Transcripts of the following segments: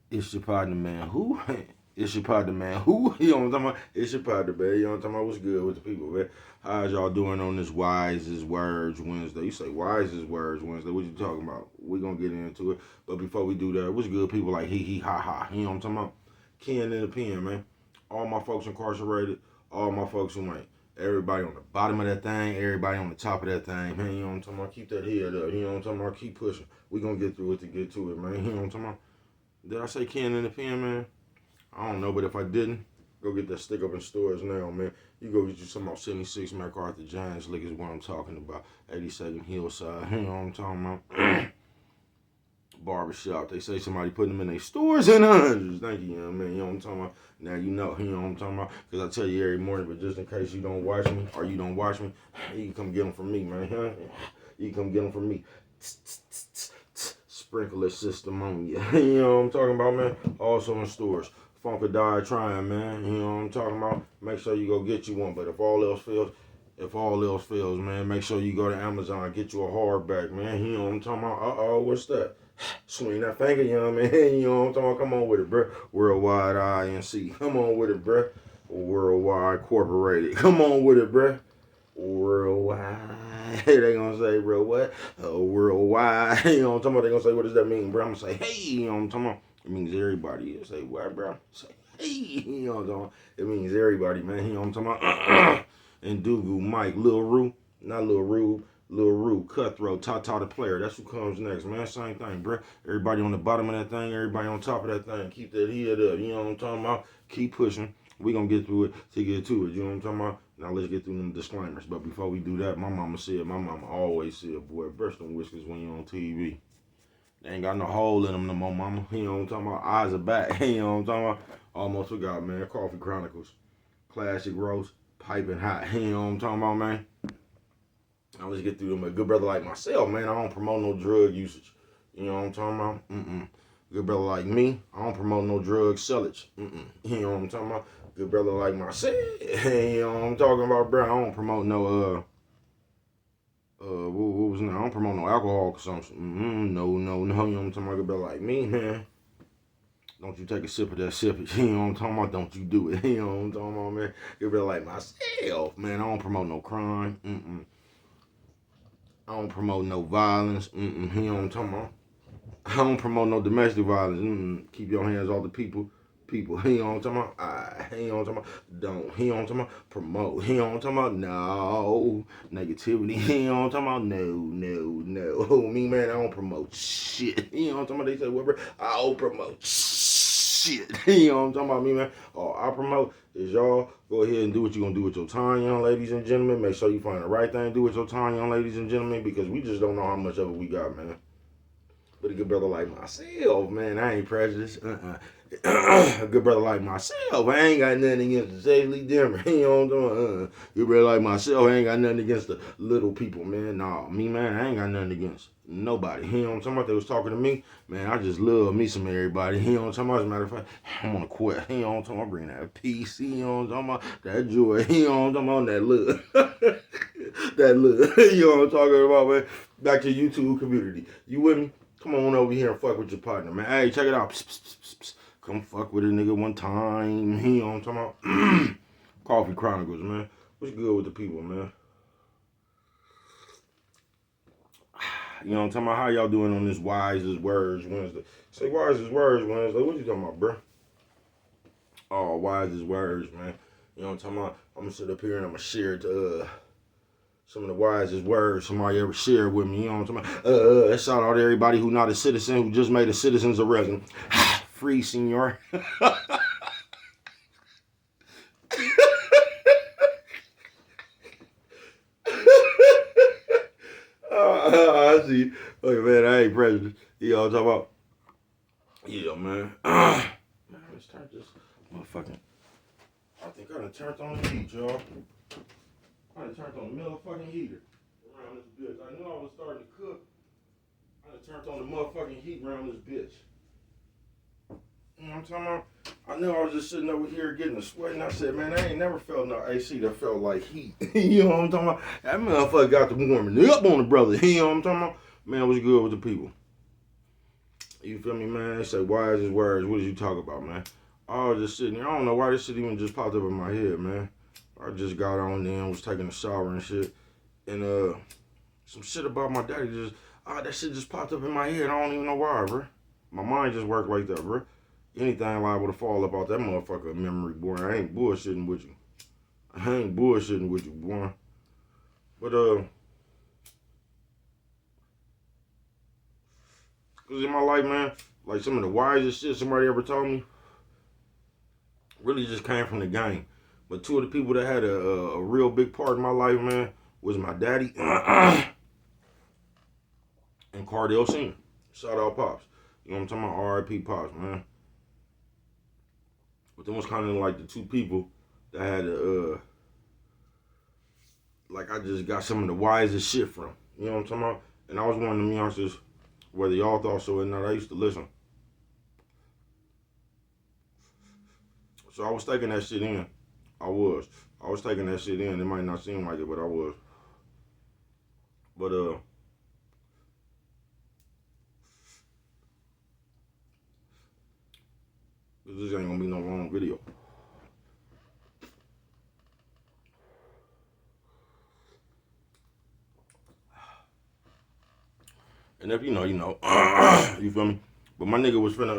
It's your partner, man. Who? It's your partner, man. Who? You know what I'm talking about? It's your partner, man. You know what I'm talking about? What's good with the people, man? How's y'all doing on this Wisest Words Wednesday? You say Wisest Words Wednesday. What you talking about? We're going to get into it. But before we do that, what's good, people like hee ha ha? You know what I'm talking about? Ken in the pen, man. All my folks incarcerated. All my folks who ain't. Everybody on the bottom of that thing. Everybody on the top of that thing. Man, you know what I'm talking about? Keep that head up. You know what I'm talking about? Keep pushing. We're going to get through it to get to it, man. You know what I'm talking about? Did I say Ken in the pen, man? I don't know, but if I didn't, go get that stick up in stores now, man. You go get you some about 76 MacArthur Giants lick is what I'm talking about. 82nd Hillside, you know what I'm talking about? Barbershop. They say somebody putting them in their stores in the hundreds. Thank you, young man. You know what I'm talking about? Now you know what I'm talking about. Because I tell you every morning, but just in case you don't watch me or you don't watch me, you can come get them from me, man. You can come get them from me. Sprinkler system on you. You know what I'm talking about, man? Also in stores. Funkadie trying, man. You know what I'm talking about? Make sure you go get you one. But if all else fails, man, make sure you go to Amazon and get you a hardback, man. You know what I'm talking about? What's that? Swing that finger, young man. You know what I'm talking about? Come on with it, bro. Worldwide INC. Come on with it, bro. Worldwide Corporated. Come on with it, bro. Worldwide. They gonna say, bro, what? Worldwide. You know what I'm talking about? They gonna say, what does that mean, bro? I'm gonna say, hey, you know what I'm talking about? It means everybody. You say, what, bro? Say, hey, you know what I'm talking about? It means everybody, man. You know what I'm talking about? And Dugu, Mike, Lil Rue, not Lil Rue, Lil Rue, Cutthroat, Tata the player. That's who comes next, man. Same thing, bro. Everybody on the bottom of that thing, everybody on top of that thing. Keep that head up. You know what I'm talking about? Keep pushing. We gonna get through it to get to it. You know what I'm talking about? Now let's get through them disclaimers. But before we do that, my mama always said, boy, brush them whiskers when you're on TV. They ain't got no hole in them no more, mama. You know what I'm talking about? Eyes are back. You know what I'm talking about? Almost forgot, man. Coffee Chronicles. Classic roast. Piping hot. You know what I'm talking about, man? Now let's get through them. A good brother like myself, man, I don't promote no drug usage. You know what I'm talking about? Good brother like me, I don't promote no drug sellage. You know what I'm talking about? Good brother like myself, you know what I'm talking about, bro? I don't promote no what was that? I don't promote no alcohol consumption. No, you know what I'm talking about? Good brother like me, man. Don't you take a sip of that sip. You know what I'm talking about? Don't you do it. You know what I'm talking about, man? Good brother like myself, man. I don't promote no crime. I don't promote no violence. You know what I'm talking about? I don't promote no domestic violence. Keep your hands off the people. People, you know what I'm talking about? You know what I'm talking about? Don't, you know what I'm talking about? Promote, you know what I'm talking about? No. Negativity, you know what I'm talking about? No. Me, man, I don't promote shit. You know what I'm talking about? They say, well, bro, I don't promote shit. You know what I'm talking about? Me, man. All I promote is y'all go ahead and do what you're going to do with your time, young ladies and gentlemen. Make sure you find the right thing to do with your time, young ladies and gentlemen, because we just don't know how much of it we got, man. But a good brother like myself, man, I ain't prejudiced. A good brother like myself, I ain't got nothing against the sexually different. You know what I'm talking? Good brother like myself, I ain't got nothing against the little people, man. Nah, me, man, I ain't got nothing against nobody. You know what I'm talking about? They was talking to me, man. I just love me some everybody. You know what I'm talking about? As a matter of fact, I'm on a quest. You know what I'm talking about? Bring that peace. You know what I'm talking about? That joy. You know what I'm talking about? That love. That love. You know what I'm talking about, man? Back to YouTube community. You with me? Come on over here and fuck with your partner, man. Hey, check it out. Psst, psst, psst, psst. Come fuck with a nigga one time. You know what I'm talking about? Coffee Chronicles, man. What's good with the people, man? You know what I'm talking about? How y'all doing on this Wisest Words Wednesday? Say Wisest Words Wednesday. What you talking about, bro? Oh, Wisest Words, man. You know what I'm talking about? I'm gonna sit up here and I'm gonna share it to some of the wisest words somebody ever shared with me. You know what I'm talking about? Shout out to everybody who not a citizen, who just made a citizen's arrest. Free, senor. I see. Look, man, I ain't prejudiced. You know what I'm talking about? Yeah, man. Man, let's turn this motherfucking. I think I done turned on the heat, y'all. I done turned on the motherfucking heater around this bitch. I knew I was starting to cook. I done turned on the motherfucking heat around this bitch. You know what I'm talking about? I knew I was just sitting over here getting a sweat, and I said, man, I ain't never felt no AC that felt like heat. You know what I'm talking about? That motherfucker got the warming up on the brother. You know what I'm talking about? Man, what's good with the people? You feel me, man? They say, wisest words. What did you talk about, man? I was just sitting there. I don't know why this shit even just popped up in my head, man. I just got on there and was taking a shower and shit. And some shit about my daddy just, that shit just popped up in my head. I don't even know why, bro. My mind just worked like that, bro. Anything liable to fall up out that motherfucker memory, boy. I ain't bullshitting with you. I ain't bullshitting with you, boy. But, cause in my life, man, like some of the wisest shit somebody ever told me really just came from the game. But two of the people that had a real big part in my life, man, was my daddy and Cardell Sr. Shout out Pops. You know what I'm talking about? R.I.P. Pops, man. But them was kind of like the two people that had like I just got some of the wisest shit from. You know what I'm talking about? And I was one of them youngsters, whether y'all thought so or not, I used to listen. So I was taking that shit in. I was taking that shit in. It might not seem like it, but I was. But this ain't gonna be no long video. And if you know, you know. You feel me? But my nigga was finna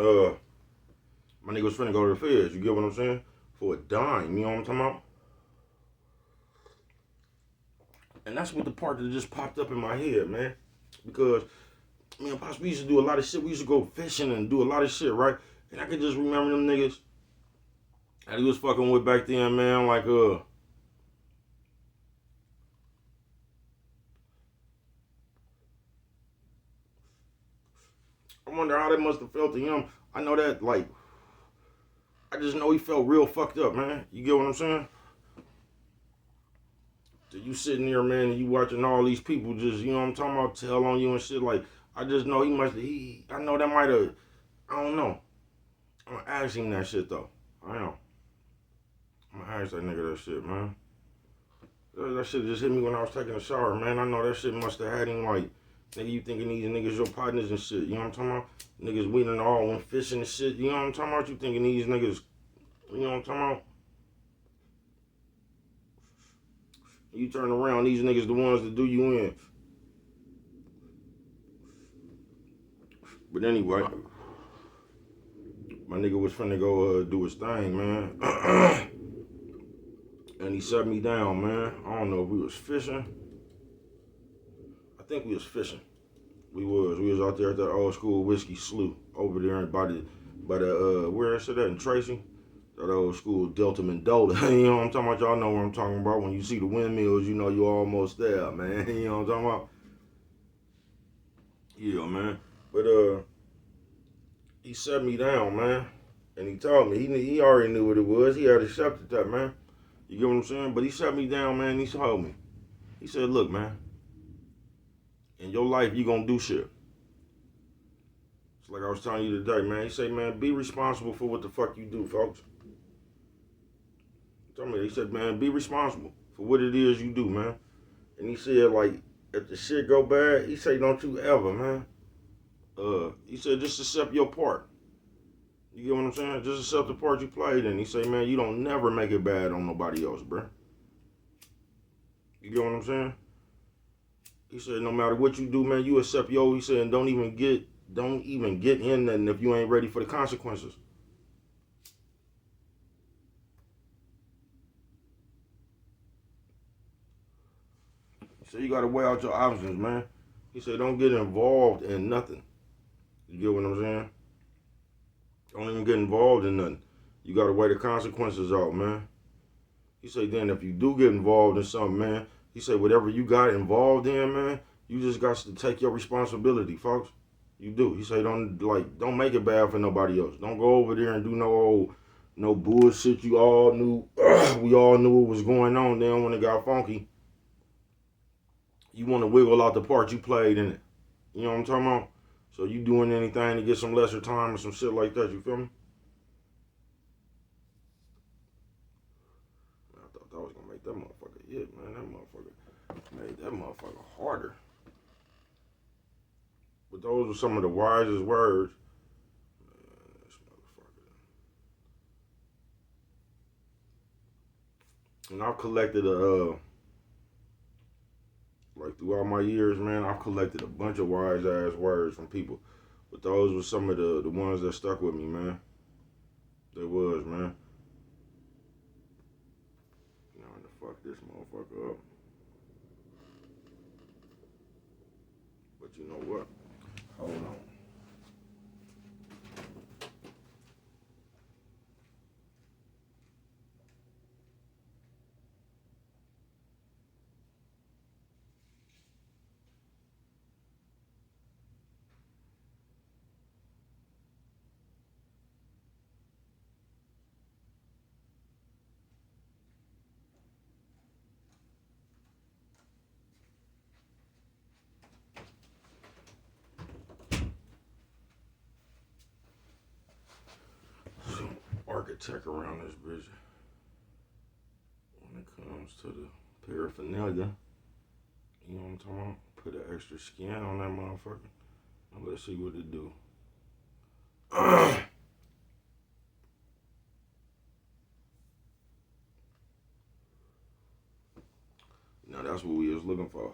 go to the feds. You get what I'm saying? For a dime. You know what I'm talking about? And that's what the part that just popped up in my head, man. Because me and Pops, we used to do a lot of shit. We used to go fishing and do a lot of shit, right? And I could just remember them niggas that he was fucking with back then, man. Like, I wonder how that must have felt to him. I know that, like, I just know he felt real fucked up, man. You get what I'm saying? So you sitting there, man, and you watching all these people just, you know what I'm talking about, tell on you and shit. Like, I just know he must have, I know that might have, I don't know. I'm gonna ask him that shit, though. I am. I'm gonna ask that nigga that shit, man. That shit just hit me when I was taking a shower, man. I know that shit must have had him like, nigga, you thinking these niggas your partners and shit. You know what I'm talking about? Niggas winning all when fishing and shit. You know what I'm talking about? You thinking these niggas, you know what I'm talking about? You turn around, these niggas the ones that do you in. But anyway, my nigga was finna go do his thing, man. And he shut me down, man. I don't know if we was fishing. I think we was fishing. We was out there at that old school whiskey slough over there by the where is it at in Tracy? That old school Delta Mendola. You know what I'm talking about? Y'all know what I'm talking about. When you see the windmills, you know you're almost there, man. You know what I'm talking about? Yeah, man. But he set me down, man. And he told me, he already knew what it was. He had accepted that, man. You get what I'm saying? But he set me down, man, and he told me. He said, look, man, in your life, you gonna do shit. It's like I was telling you today, man. He said, man, be responsible for what the fuck you do, folks. He said, man, be responsible for what it is you do, man. And he said, like, if the shit go bad, he said, don't you ever, man. He said, just accept your part. You get what I'm saying? Just accept the part you played in. He said, man, you don't never make it bad on nobody else, bro. You get what I'm saying? He said, no matter what you do, man, you accept yo. He said, and don't even get in nothing if you ain't ready for the consequences. So you gotta weigh out your options, man. He said, don't get involved in nothing. You get what I'm saying? Don't even get involved in nothing. You gotta weigh the consequences out, man. He said, then if you do get involved in something, man, he said, whatever you got involved in, man, you just got to take your responsibility, folks. You do. He said, don't make it bad for nobody else. Don't go over there and do no bullshit. You all knew, we all knew what was going on. Then when it got funky, you want to wiggle out the part you played in it. You know what I'm talking about? So you doing anything to get some lesser time or some shit like that, you feel me? Man, I thought that was gonna make that motherfucker hit, man. That motherfucker made that motherfucker harder. But those were some of the wisest words And I've collected like throughout my years, man, I've collected a bunch of wise ass words from people. But those were some of the ones that stuck with me, man. They was, man. Now to fuck this motherfucker up. But you know what? Hold on. Some architect around this bitch. When it comes to the paraphernalia, you know what I'm talking about? Put an extra skin on that motherfucker. And let's see what it do. Now that's what we was looking for.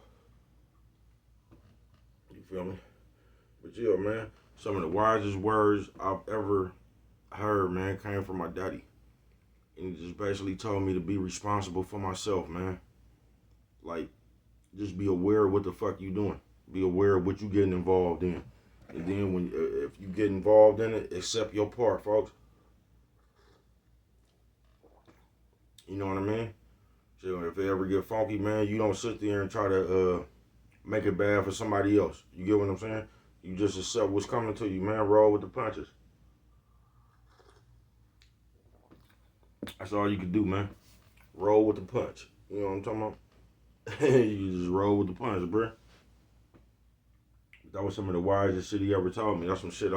You feel me? But yeah, man, some of the wisest words I've ever heard, man, came from my daddy. And he just basically told me to be responsible for myself, man. Like, just be aware of what the fuck you doing. Be aware of what you getting involved in. And then when if you get involved in it, accept your part, folks. You know what I mean? So if it ever get funky, man, you don't sit there and try to make it bad for somebody else. You get what I'm saying? You just accept what's coming to you, man. Roll with the punches. That's all you can do, man. Roll with the punch. You know what I'm talking about? You just roll with the punch, bruh. That was some of the wisest shit he ever told me. That's some shit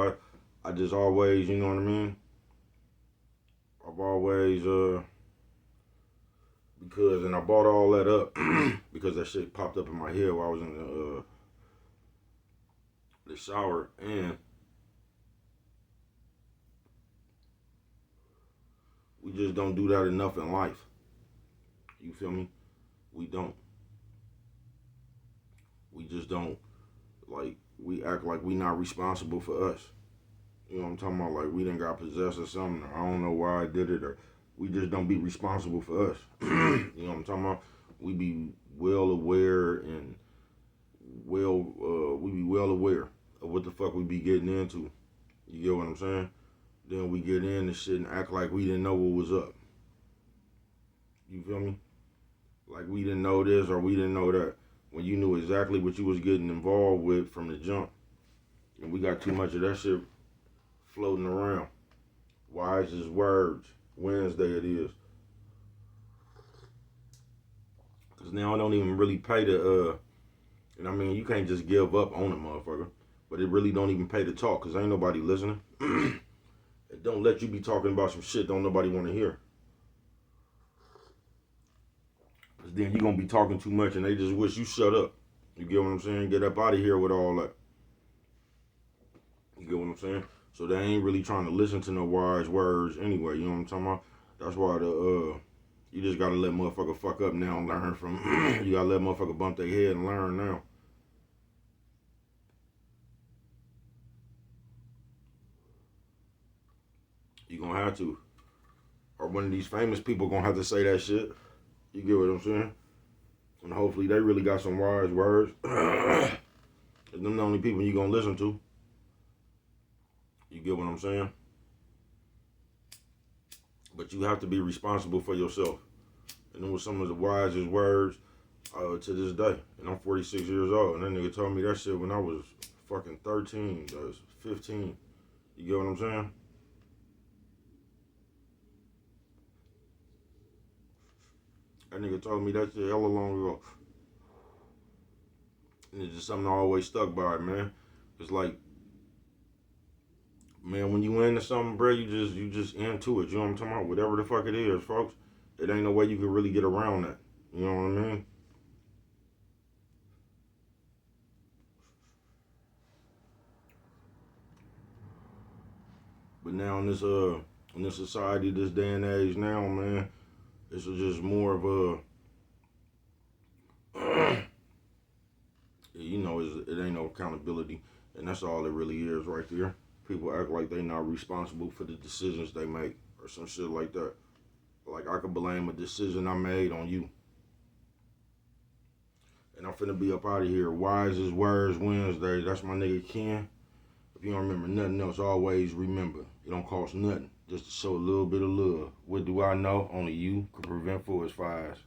I just always, you know what I mean? I've always, because, and I bought all that up because that shit popped up in my head while I was in the shower, and we just don't do that enough in life. You feel me? We don't. We just don't. Like, we act like we not responsible for us. You know what I'm talking about? Like, we done got possessed or something. Or I don't know why I did it. Or we just don't be responsible for us. You know what I'm talking about? We be well aware and we be well aware of what the fuck we be getting into. You get what I'm saying? Then we get in and shit and act like we didn't know what was up. You feel me? Like we didn't know this or we didn't know that. When you knew exactly what you was getting involved with from the jump. And we got too much of that shit floating around. Wisest words. Wednesday it is. Cause now I don't even really pay to and I mean you can't just give up on a motherfucker. But it really don't even pay to talk cause ain't nobody listening. It don't let you be talking about some shit don't nobody wanna hear. Cause then you gonna be talking too much and they just wish you shut up. You get what I'm saying? Get up out of here with all that. You get what I'm saying? So they ain't really trying to listen to no wise words anyway. You know what I'm talking about? That's why you just gotta let motherfucker fuck up now and learn from. You gotta let motherfucker bump their head and learn now. You gonna have to, or one of these famous people gonna have to say that shit. You get what I'm saying? And hopefully they really got some wise words. And them the only people you gonna listen to. You get what I'm saying? But you have to be responsible for yourself. And them was some of the wisest words to this day. And I'm 46 years old. And that nigga told me that shit when I was fucking 13, 15. You get what I'm saying? That nigga told me that shit hella long ago. And it's just something I always stuck by, man. It's like, man, when you into something, bro, you just into it. You know what I'm talking about? Whatever the fuck it is, folks. It ain't no way you can really get around that. You know what I mean? But now in this society, this day and age now, man, It's just more of a, it ain't no accountability, and that's all it really is right there. People act like they not responsible for the decisions they make or some shit like that. Like I could blame a decision I made on you. And I'm finna be up out of here. Wisest Words Wednesday. That's my nigga Ken. If you don't remember nothing else, always remember it don't cost nothing just to show a little bit of love. What do I know? Only you can prevent forest fires.